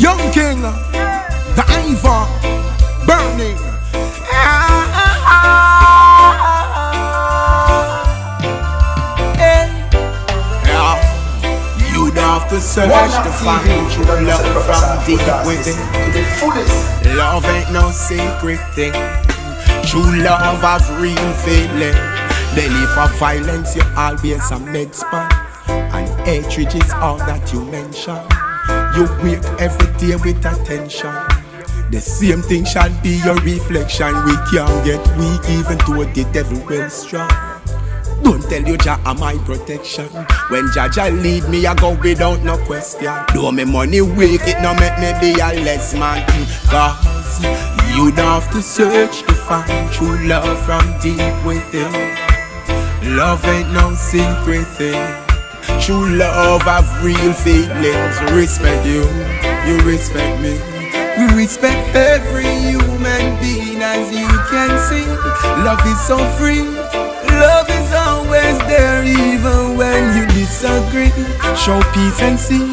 Young King, the Ivor, burning. You'd have to search to find true love from deep within. Love ain't no secret thing. True love have real feeling. Then if for violence you always a med span, and hatred is all that you mention. You wake every day with attention. The same thing shall be your reflection. We can't get weak even though the devil will strong. Don't tell you Jah are my protection. When Jah lead me, I go without no question. Though me money weak, it no make me be a less man. Cause you'd have to search to find true love from deep within. Love ain't no secret thing. True love have real feelings. Respect you, you respect me. We respect every human being, as you can see. Love is so free. Love is always there even when you disagree. Show peace and see,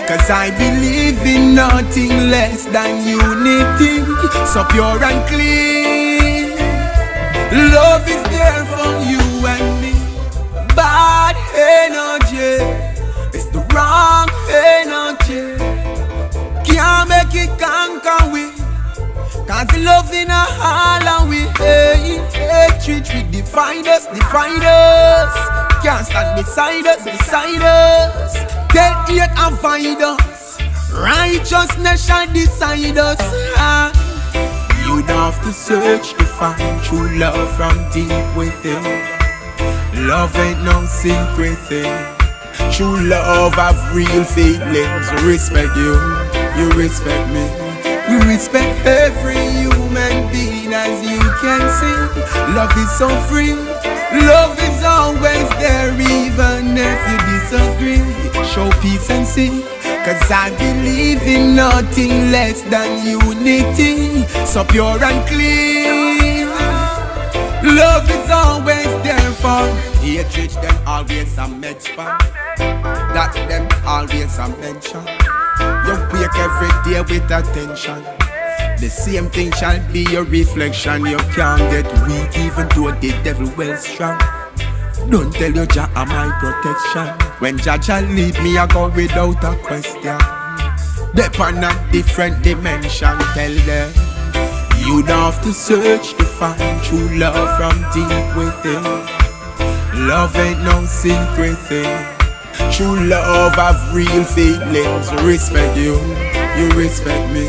cause I believe in nothing less than unity. So pure and clean. Love is there for you and me. Bad energy, it's the wrong energy. Can't make it conquer we. Cause love in a all and we hate. Hatred we divide us. Can't stand beside us. Tell hate and find us. Righteousness shall decide us. You'd have to search to find true love from deep within. Love ain't no secret thing. True love have real feelings. Respect you, you respect me. We respect every human being, as you can see. Love is so free. Love is always there even if you disagree. Show peace and see, cause I believe in nothing less than unity. So pure and clean. Love is always there for hatred, them always a med span. That them always a mention. You wake every day with attention. The same thing shall be your reflection. You can't get weak even though the devil well strong. Don't tell you Jah are my protection. When Jah lead me, I go without a question. They're on a different dimension. Tell them you'd have to search to find true love from deep within. Love ain't no secret thing. True love have real feelings. Respect you, you respect me.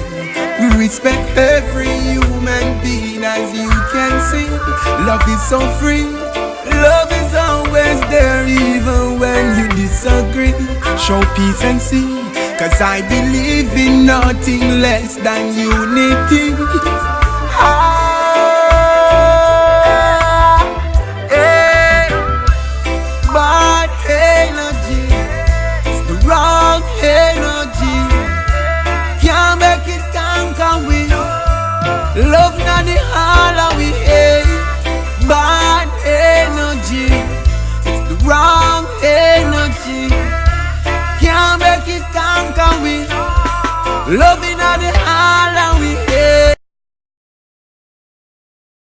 We respect every human being, as you can see. Love is so free. Love is always there even when you disagree. Show peace and see, cause I believe in nothing less than unity. Bad energy, it's the wrong energy. Can't make it conquer we. Love not the all we hate. Bad energy, it's the wrong energy. Can't make it conquer we. Love